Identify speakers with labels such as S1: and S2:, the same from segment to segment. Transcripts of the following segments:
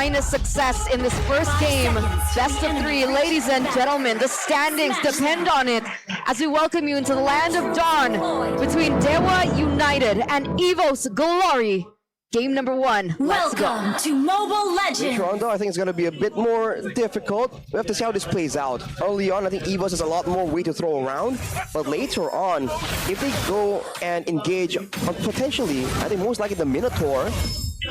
S1: find a success in this first game. Best of 3, ladies and gentlemen. The standings depend on it as we welcome you into the land of dawn between Dewa United and Evos Glory. Game number 1. Let's
S2: Welcome
S1: go.
S2: to Mobile Legends.
S3: Toronto, I think it's going to be a bit more difficult. We have to see how this plays out. Early on, I think Evos has a lot more weight to throw around. But later on, if they go and engage on potentially, I think most likely the Minotaur,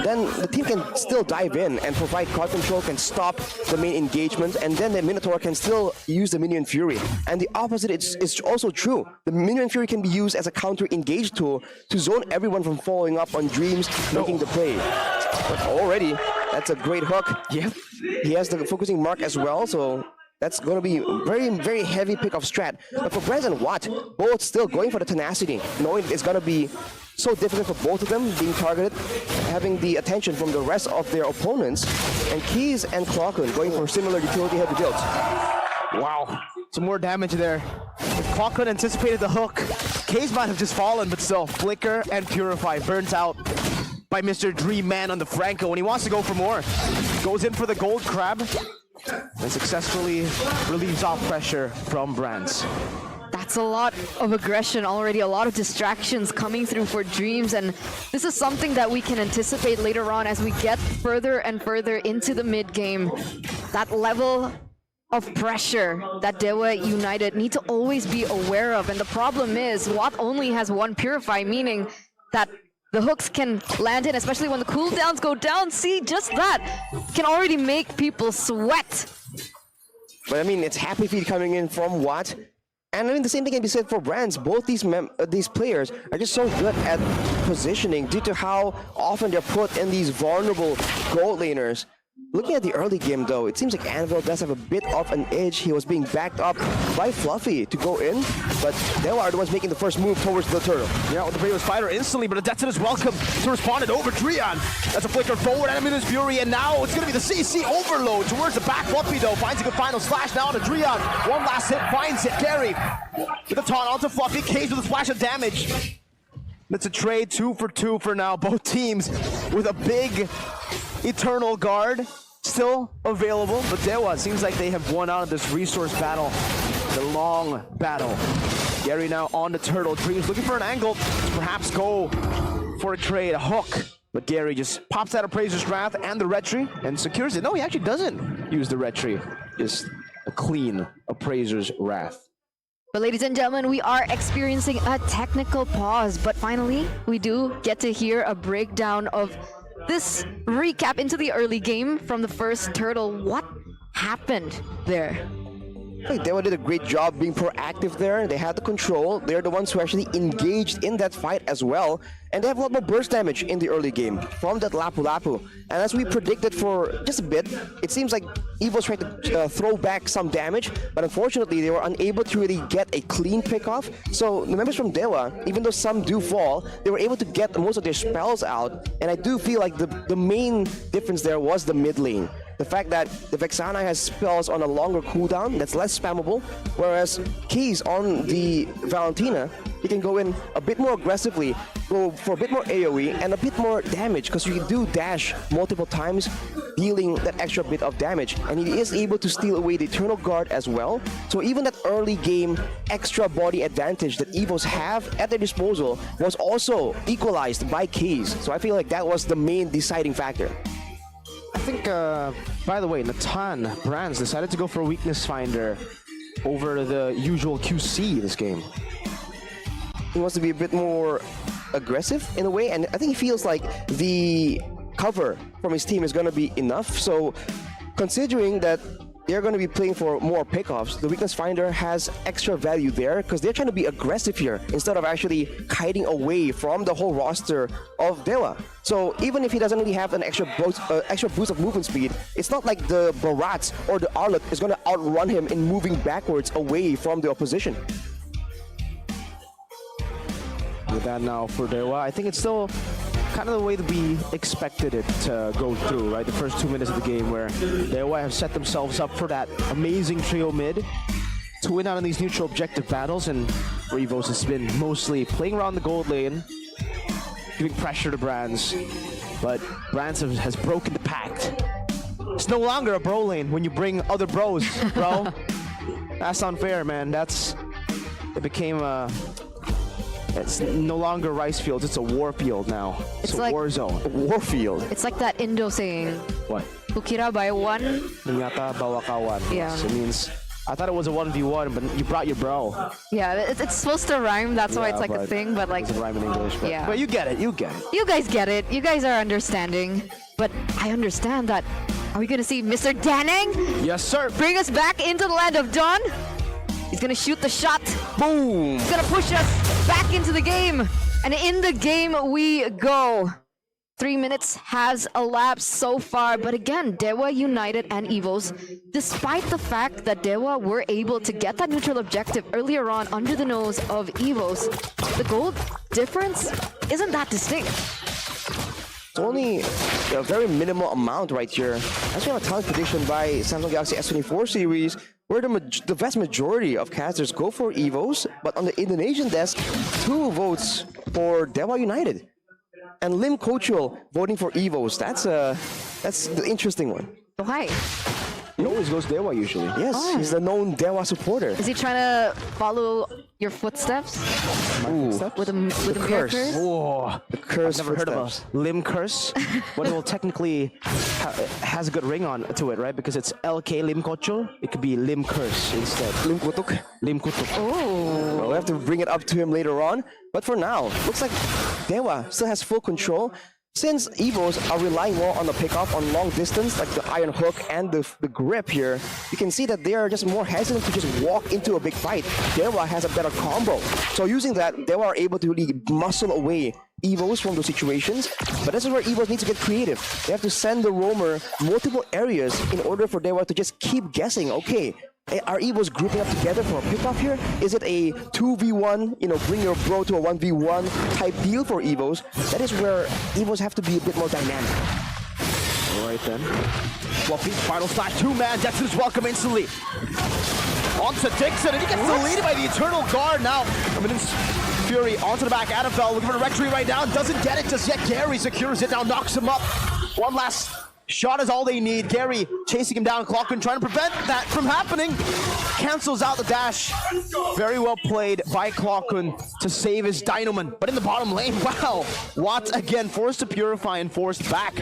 S3: then the team can still dive in and provide card control, can stop the main engagement, and then the Minotaur can still use the Minion Fury. And the opposite is also true. The Minion Fury can be used as a counter-engage tool to zone everyone from following up on dreams, making the play. But already, that's a great hook.
S4: Yep.
S3: He has the focusing mark as well, so that's going to be very, very heavy pick of strat. But for Brands and Watt, both still going for the tenacity, knowing it's going to be so difficult for both of them being targeted, having the attention from the rest of their opponents, and Keys and Clockun going for similar utility heavy builds.
S4: Wow, some more damage there. If Clockun anticipated the hook, Kaze might have just fallen, but still, Flicker and Purify burnt out by Mr. Dream Man on the Franco, and he wants to go for more. Goes in for the Gold Crab, and successfully relieves off pressure from Brands.
S1: That's a lot of aggression already, a lot of distractions coming through for Dreams, and this is something that we can anticipate later on as we get further and further into the mid-game. That level of pressure that Dewa United need to always be aware of, and the problem is Watt only has one Purify, meaning that the hooks can land in, especially when the cooldowns go down. See, just that can already make people sweat.
S3: But I mean, it's happy feed coming in from Watt. And I mean, the same thing can be said for Brands. Both these players are just so good at positioning due to how often they're put in these vulnerable gold laners. Looking at the early game though, it seems like Anvil does have a bit of an edge. He was being backed up by Fluffy to go in, but they are the ones making the first move towards the turtle.
S4: Yeah, with the Bravest Fighter instantly, but Adetin is welcome to respond it over Drian. That's a flicker forward, Enemy's Fury, and now it's going to be the CC overload towards the back. Fluffy though finds a good final slash now to Drian. One last hit, finds it. Gary with the taunt onto Fluffy, Cage with a splash of damage. That's a trade 2 for 2 for now. Both teams with a big Eternal Guard still available, but Dewa seems like they have won out of this resource battle, the long battle. Gary now on the turtle. Dreams looking for an angle to perhaps go for a trade, a hook, but Gary just pops out Appraiser's Wrath and the Retry and secures it. No, he actually doesn't use the Retry, just a clean Appraiser's Wrath.
S1: But ladies and gentlemen, we are experiencing a technical pause, but finally we do get to hear a breakdown of this recap into the early game from the first turtle. What happened there?
S3: I think Dewa did a great job being proactive there. They had the control. They're the ones who actually engaged in that fight as well. And they have a lot more burst damage in the early game from that Lapu Lapu. And as we predicted for just a bit, it seems like Evo's tried to throw back some damage, but unfortunately they were unable to really get a clean pick off. So the members from Dewa, even though some do fall, they were able to get most of their spells out. And I do feel like the main difference there was the mid lane. The fact that the Vexana has spells on a longer cooldown that's less spammable, whereas Keys on the Valentina, he can go in a bit more aggressively, go for a bit more AoE and a bit more damage, because you do dash multiple times, dealing that extra bit of damage, and he is able to steal away the Eternal Guard as well. So even that early game extra body advantage that Evos have at their disposal was also equalized by Keys. So I feel like that was the main deciding factor.
S4: I think, by the way, Natan Brands decided to go for a weakness finder over the usual QC this game.
S3: He wants to be a bit more aggressive in a way, and I think he feels like the cover from his team is going to be enough. So considering that they're going to be playing for more pickoffs, the weakness finder has extra value there because they're trying to be aggressive here instead of actually kiting away from the whole roster of Dewa. So even if he doesn't really have an extra boost of movement speed, it's not like the Barats or the Arlott is going to outrun him in moving backwards away from the opposition.
S4: With that now for Dewa, I think it's still kind of the way that we expected it to go through, right? The first 2 minutes of the game where Dewa have set themselves up for that amazing trio mid to win out in these neutral objective battles, and Evos has been mostly playing around the gold lane, giving pressure to Brands, but Brands has broken the pact It's no longer a bro lane when you bring other bros, bro. That's unfair, man. It became it's no longer rice fields, it's a war field now. It's a
S1: like
S4: war zone.
S3: War field.
S1: It's like that Indo saying,
S4: What?
S1: kukira by one.
S4: Ternyata bawa kawan.
S1: Yeah.
S4: So it means, I thought it was a 1v1, but you brought your bro.
S1: Yeah, it's supposed to rhyme, that's why it's like a
S4: but
S1: thing, but like,
S4: It doesn't rhyme in English. But,
S1: Yeah.
S4: but you get it, you get it.
S1: you guys get it. You guys are understanding. But I understand that. Are we gonna see Mr. Danang
S4: Yes, sir.
S1: bring us back into the land of dawn? He's gonna shoot the shot.
S3: Boom.
S1: He's gonna push us back into the game. And in the game we go. 3 minutes has elapsed so far, but again, Dewa United and Evos, despite the fact that Dewa were able to get that neutral objective earlier on under the nose of Evos, the goal difference isn't that distinct.
S3: It's only a very minimal amount right here. That's what a talent prediction by Samsung Galaxy S24 series, where the vast majority of casters go for Evos, but on the Indonesian desk, 2 votes for Dewa United. And Lim Kochul voting for Evos. That's the interesting one.
S1: Why?
S4: He always goes Dewa usually.
S3: Yes, he's the known Dewa supporter.
S1: Is he trying to follow your footsteps?
S3: Ooh,
S1: With a mirror
S3: curse.
S1: curse?
S4: Oh,
S3: the curse.
S4: Never heard of
S3: footsteps.
S4: a limb curse, but it will technically has a good ring on to it, right? Because it's LK Lim Kochul. It could be lim curse instead.
S3: Lim Kutuk.
S4: Lim Kutuk.
S1: Oh.
S3: We'll have to bring it up to him later on. But for now, looks like Dewa still has full control. Since Evos are relying more on the pickoff on long distance, like the iron hook and the grip here, you can see that they are just more hesitant to just walk into a big fight. Dewa has a better combo. So using that, Dewa are able to really muscle away Evos from those situations. But this is where Evos need to get creative. They have to send the roamer multiple areas in order for Dewa to just keep guessing, okay, are Evos grouping up together for a pickoff here? Is it a 2v1, bring your bro to a 1v1 type deal for Evos? That is where Evos have to be a bit more dynamic.
S4: All right then. Fluffy, final slash, 2-man. Jetson is welcome instantly. Onto Dixon, and he gets deleted by the Eternal Guard now. Coming in Fury onto the back. Adafel looking for a rectory right now. Doesn't get it just yet. Gary secures it now, knocks him up. One last shot is all they need. Gary chasing him down. Clockman trying to prevent that from happening. Cancels out the dash. Very well played by Clockman to save his Dynaman. But in the bottom lane, wow. Watt again forced to purify and forced back.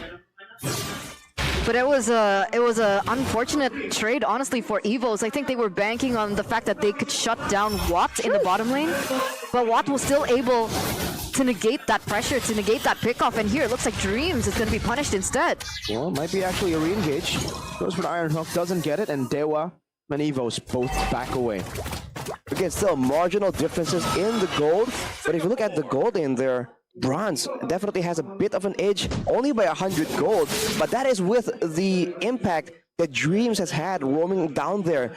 S1: But it was a unfortunate trade, honestly, for Evos. I think they were banking on the fact that they could shut down Watt in the bottom lane, but Watt was still able to negate that pressure, to negate that pickoff. And here it looks like Dreams is going to be punished instead.
S4: Well, might be actually a re-engage. Goes for the Iron Hook, doesn't get it, and Dewa and Evos both back away.
S3: Again, still marginal differences in the gold, but if you look at the gold in there, Bronze definitely has a bit of an edge, only by 100 gold, but that is with the impact that Dreams has had roaming down there,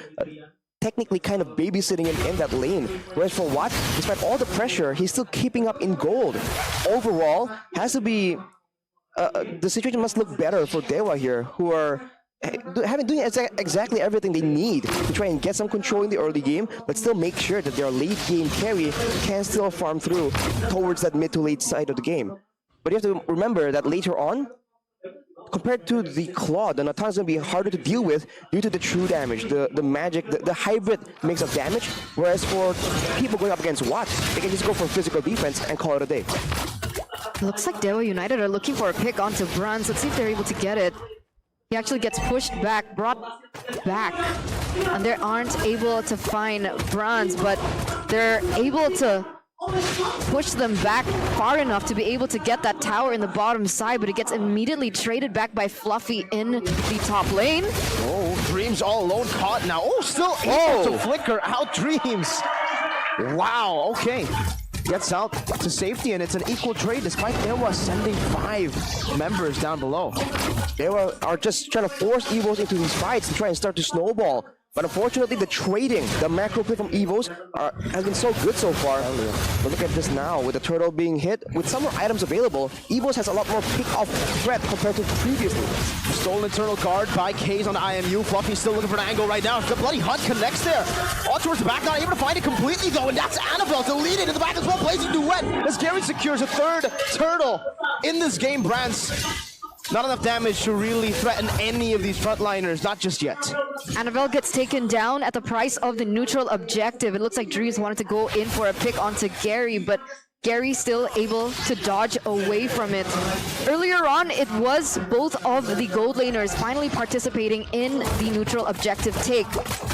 S3: technically kind of babysitting him in that lane. Whereas for Watt, despite all the pressure, he's still keeping up in gold. Overall, has to be, the situation must look better for Dewa here, who are doing exactly everything they need to try and get some control in the early game, but still make sure that their late game carry can still farm through towards that mid to late side of the game. But you have to remember that later on, compared to the Claw, the Natan is going to be harder to deal with due to the true damage, the magic, the hybrid mix of damage, whereas for people going up against Watt, they can just go for physical defense and call it a day.
S1: Looks like Dewa United are looking for a pick onto Bronze. Let's see if they're able to get it. He actually gets pushed back, brought back, and they aren't able to find Bronze, but they're able to push them back far enough to be able to get that tower in the bottom side, but it gets immediately traded back by Fluffy in the top lane.
S4: Oh, Dreams all alone caught now. Oh, still able to flicker out Dreams. Wow, okay. Gets out to safety, and it's an equal trade despite Dewa sending 5 members down below.
S3: Dewa are just trying to force Evos into these fights and try and start to snowball. But unfortunately, the trading, the macro play from Evos has been so good so far. But look at this now, with the turtle being hit, with some more items available, Evos has a lot more pick-off threat compared to previously.
S4: Stolen Eternal Guard by Kaze on the IMU. Fluffy's still looking for an angle right now. The bloody hunt connects there. On towards the back, not able to find it completely though, and that's Annabelle deleted in the back as well. Blazing Duet as Gary secures a 3rd turtle in this game, Brands. Not enough damage to really threaten any of these frontliners, not just yet.
S1: Annabelle gets taken down at the price of the neutral objective. It looks like Dreams wanted to go in for a pick onto Gary, but Gary still able to dodge away from it. Earlier on, it was both of the gold laners finally participating in the neutral objective take,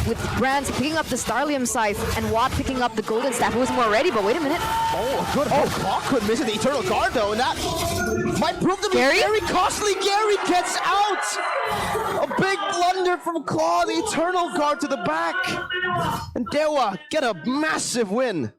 S1: with Brands picking up the Starlium Scythe and Watt picking up the Golden Staff, who was more ready, but wait a minute.
S4: Oh, good hold. Awkward missing the Eternal Guard though, and that might prove to be
S1: Gary?
S4: very costly. Gary gets out! A big blunder from Claw, the Eternal Guard to the back. And Dewa get a massive win.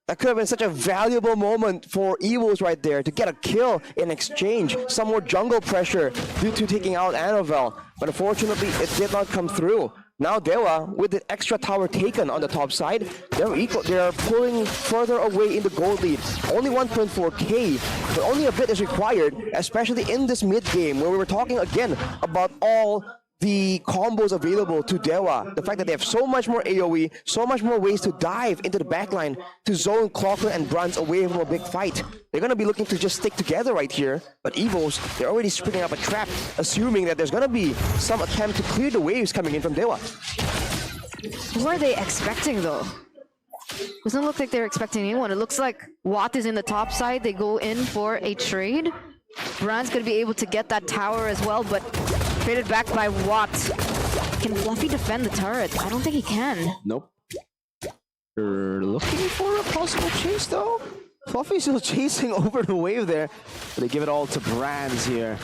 S3: That could have been such a valuable moment for Evos right there to get a kill in exchange. Some more jungle pressure due to taking out Annabelle. But unfortunately, it did not come through. Now Dewa, with the extra tower taken on the top side, they're pulling further away in the gold lead. Only 1.4k, but only a bit is required, especially in this mid game where we were talking again about all the combos available to Dewa. The fact that they have so much more AoE, so much more ways to dive into the backline to zone Clockner and Bronze away from a big fight. They're going to be looking to just stick together right here, but Evos, they're already springing up a trap, assuming that there's going to be some attempt to clear the waves coming in from Dewa.
S1: Who are they expecting though? Doesn't look like they're expecting anyone. It looks like Watt is in the top side. They go in for a trade. Brand's going to be able to get that tower as well, but traded back by Watt. Can Fluffy defend the turret? I don't think he can.
S4: Nope. They're looking for a possible chase though. Fluffy's still chasing over the wave there. But they give it all to Brands here.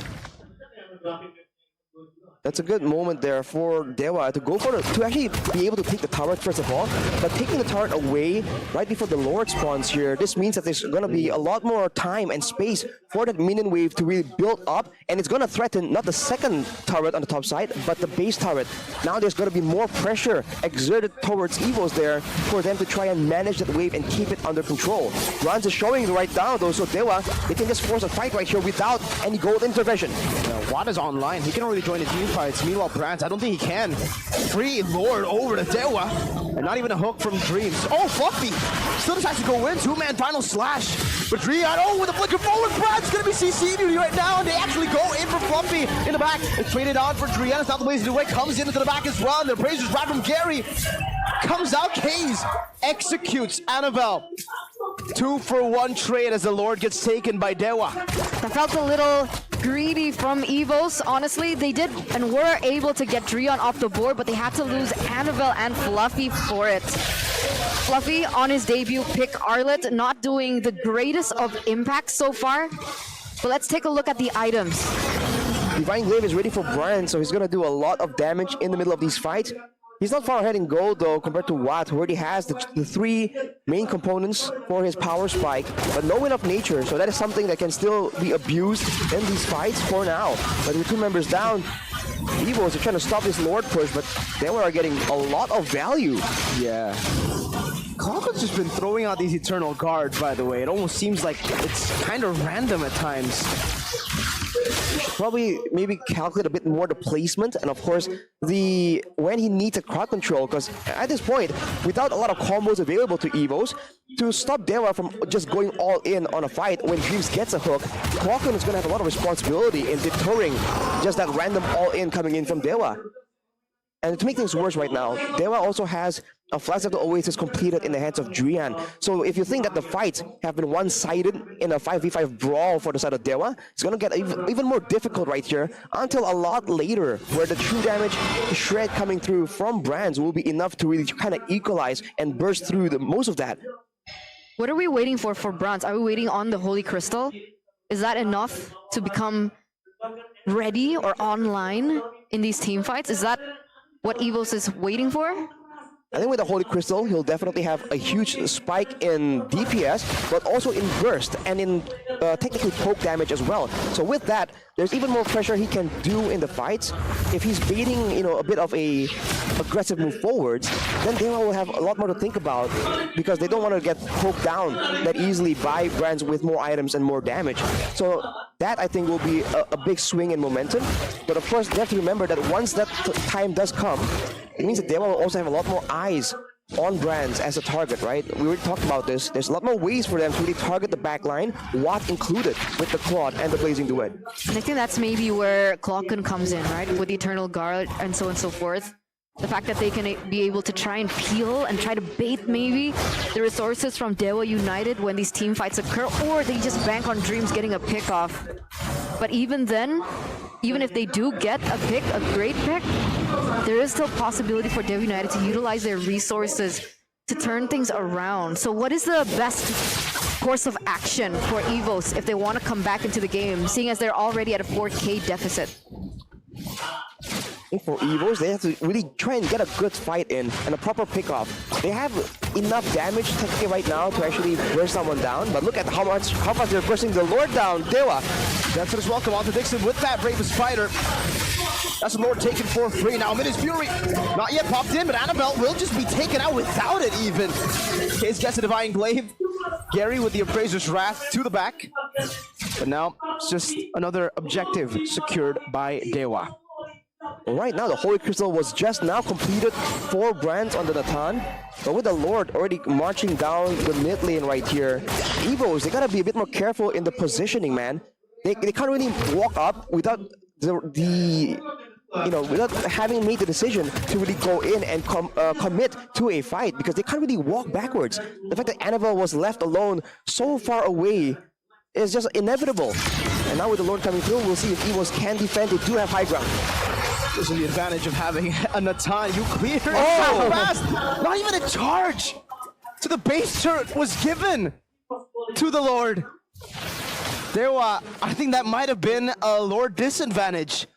S3: That's a good moment there for Dewa to go for to actually be able to take the turret first of all, but taking the turret away right before the Lord spawns here, this means that there's going to be a lot more time and space for that minion wave to really build up, and it's going to threaten not the second turret on the top side, but the base turret. Now there's going to be more pressure exerted towards Evos there for them to try and manage that wave and keep it under control. Bronze is showing right now though, so Dewa, they can just force a fight right here without any gold intervention.
S4: Watt is online. He can already join the team fights. Meanwhile, Brands, I don't think he can. Free Lord over to Dewa. And not even a hook from Dreams. Oh, Fluffy still decides to go in. Two-man final slash. But Drian, oh, with a flicker forward. Brands going to be CC duty right now. And they actually go in for Fluffy in the back. It's traded on for Drian. It's not the way to do it. Comes into the back as well. And the praise is right from Gary. Comes out, Kaze. Executes Annabelle. 2-for-1 trade as the Lord gets taken by Dewa.
S1: That felt a little greedy from Evos. Honestly, they did and were able to get Drian off the board, but they had to lose Annabelle and Fluffy for it. Fluffy on his debut pick Arlet, not doing the greatest of impact so far. But let's take a look at the items.
S3: Divine Glaive is ready for Brian, so he's going to do a lot of damage in the middle of these fights. He's not far ahead in gold though compared to Watt, who already has the three main components for his power spike, but no enough nature, so that is something that can still be abused in these fights for now. But with two members down, Evos are trying to stop this Lord push, but they are getting a lot of value.
S4: Yeah. Clockwork's just been throwing out these Eternal Guards, by the way. It almost seems like it's kind of random at times.
S3: You should probably maybe calculate a bit more the placement and of course when he needs a crowd control, because at this point, without a lot of combos available to Evos, to stop Dewa from just going all in on a fight when Dreams gets a hook, Clockwork is going to have a lot of responsibility in deterring just that random all in coming in from Dewa. And to make things worse right now, Dewa also has a Flash of the Oasis completed in the hands of Drian. So if you think that the fights have been one-sided in a 5v5 brawl for the side of Dewa, it's going to get even more difficult right here until a lot later, where the true damage shred coming through from Brands will be enough to really kind of equalize and burst through most of that.
S1: What are we waiting for Brands? Are we waiting on the Holy Crystal? Is that enough to become ready or online in these team fights? Is that what Evos is waiting for?
S3: I think with the Holy Crystal, he'll definitely have a huge spike in DPS, but also in burst and in technically poke damage as well. So with that, there's even more pressure he can do in the fights. If he's baiting, you know, a bit of a aggressive move forwards, then they will have a lot more to think about because they don't want to get poked down that easily by Brands with more items and more damage. So that I think will be a big swing in momentum. But of course, they have to remember that once that time does come, it means that Dewa will also have a lot more eyes on brands as a target, right? We already talked about this. There's a lot more ways for them to really target the back line, what included with the Claude and the Blazing Duet.
S1: And I think that's maybe where Clocken comes in, right? With the Eternal Guard and so on and so forth. The fact that they can be able to try and peel and try to bait maybe the resources from Dewa United when these team fights occur, or they just bank on Dreams getting a pick off. But even then, even if they do get a pick, a great pick, there is still possibility for Dewa United to utilize their resources to turn things around. So what is the best course of action for Evos if they want to come back into the game, seeing as they're already at a 4K deficit?
S3: I think for Evos, they have to really try and get a good fight in and a proper pick-off. They have enough damage technically right now to actually burst someone down, but look at how fast they're bursting the Lord down. Dewa.
S4: That's his welcome onto Dixon with that Bravest Fighter. That's the Lord taken for free. Now Minus Fury, not yet popped in, but Annabelle will just be taken out without it even. Case gets a Divine Glaive. Gary with the Appraiser's Wrath to the back. But now it's just another objective secured by Dewa.
S3: Right now, the Holy Crystal was just now completed 4 brands on the Natan, but with the Lord already marching down the mid lane right here, Evos, they gotta be a bit more careful in the positioning, man. They can't really walk up without without having made the decision to really go in and commit to a fight, because they can't really walk backwards. The fact that Annabelle was left alone so far away is just inevitable. And now with the Lord coming through, we'll see if Evos can defend. They do have high ground.
S4: This is the advantage of having a Natan. You clear it so fast. Not even a charge. So the base turret was given to the Lord. I think that might have been a Lord disadvantage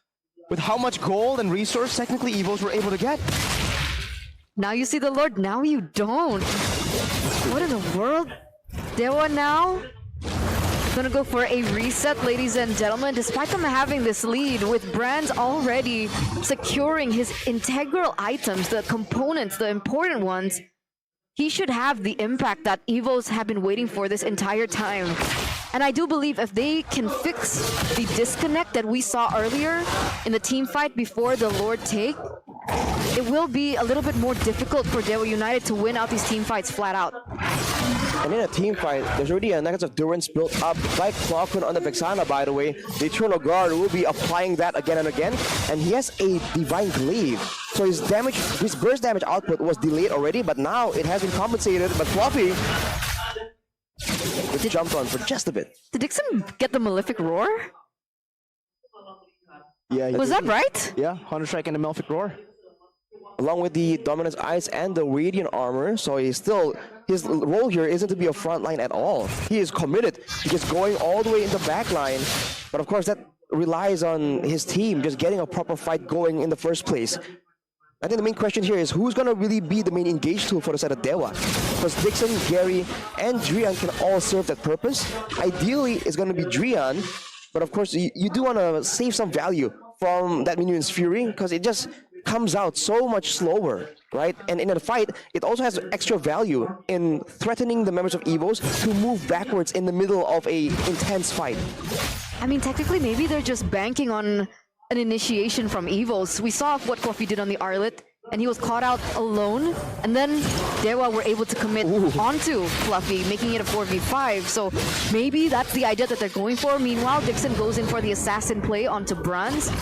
S4: with how much gold and resource technically Evos were able to get.
S1: Now you see the Lord, now you don't. What in the world? Dewa now gonna go for a reset, ladies and gentlemen, despite them having this lead with Brands already securing his integral items, the components, the important ones. He should have the impact that Evos have been waiting for this entire time. And I do believe if they can fix the disconnect that we saw earlier in the team fight before the Lord take, it will be a little bit more difficult for Dewa United to win out these team fights flat out.
S3: And in a team fight, there's already a negative durance built up by Clockman on the Vexana, by the way. The Eternal Guard will be applying that again and again. And he has a Divine Glaive. So his burst damage output was delayed already, but now it has been compensated. But Fluffy jumped on for just a bit.
S1: Did Dixon get the Malefic Roar?
S3: Yeah.
S1: Was that right?
S4: Yeah, Hunter Strike and the Malefic Roar.
S3: Along with the Dominance Eyes and the Radiant Armor, so his role here isn't to be a front line at all. He is committed to just going all the way in the back line, but of course that relies on his team just getting a proper fight going in the first place. I think the main question here is who's gonna really be the main engage tool for the side of Dewa? Because Dixon, Gary, and Drian can all serve that purpose. Ideally, it's gonna be Drian, but of course you do wanna save some value from that minion's Fury, because it just comes out so much slower, right? And in a fight, it also has extra value in threatening the members of Evos to move backwards in the middle of a intense fight.
S1: I mean, technically, maybe they're just banking on an initiation from Evos. We saw what Coffee did on the Arlet, and he was caught out alone, and then Dewa were able to commit onto Fluffy, making it a 4v5. So maybe that's the idea that they're going for. Meanwhile, Dixon goes in for the assassin play onto Bronze.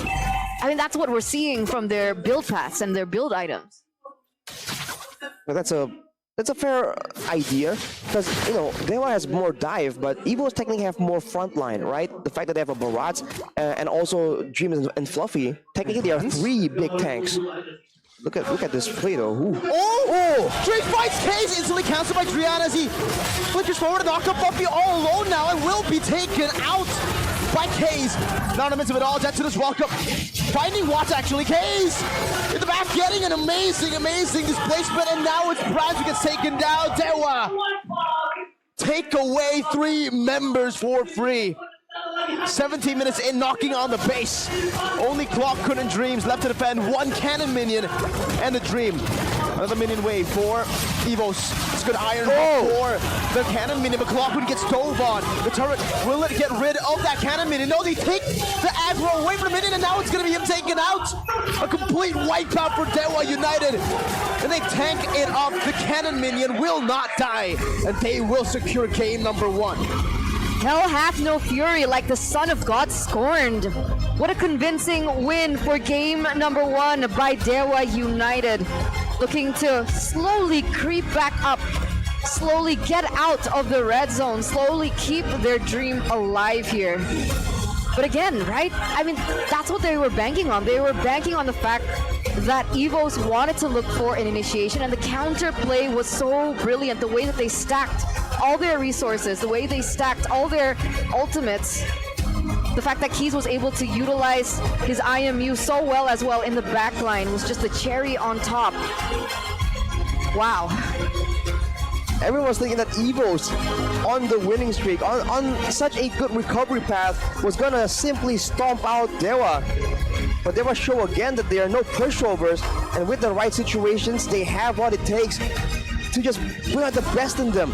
S1: I mean, that's what we're seeing from their build paths and their build items.
S3: Well, that's a fair idea, because Dewa has more dive, but Evos technically have more frontline, right? The fact that they have a Barat and also Dreams and Fluffy, technically they are 3 big tanks. Look at this play though. Ooh.
S4: Oh! Drake fights Case, instantly cancelled by Drian as he flickers forward, knock up Fluffy all alone now and will be taken out by Case. Not in the midst of it all, Jetson is welcome. Finding Watt actually, Case in the back getting an amazing displacement, and now it's Brands who gets taken down. Dewa take away 3 members for free. 17 minutes in, knocking on the base. Only Clock, and Dreams left to defend 1 cannon minion and the Dream. Another minion wave for Evos. It's good iron for the cannon minion, but Clockwood gets dove on. The turret, will it get rid of that cannon minion? No, they take the aggro away from the minion, and now it's going to be him taken out. A complete wipeout for Dewa United. And they tank it up. The cannon minion will not die, and they will secure game number 1.
S1: Hell hath no fury, like the son of God scorned. What a convincing win for game number 1 by Dewa United. Looking to slowly creep back up, slowly get out of the red zone, slowly keep their dream alive here. But again, right? I mean, that's what they were banking on. They were banking on the fact that Evos wanted to look for an initiation, and the counterplay was so brilliant. The way that they stacked all their resources, the way they stacked all their ultimates, the fact that Keys was able to utilize his IMU so well as well in the backline was just the cherry on top. Wow.
S3: Everyone's thinking that Evos on the winning streak, on such a good recovery path, was gonna simply stomp out Dewa. But Dewa show again that there are no pushovers, and with the right situations, they have what it takes to just bring out the best in them.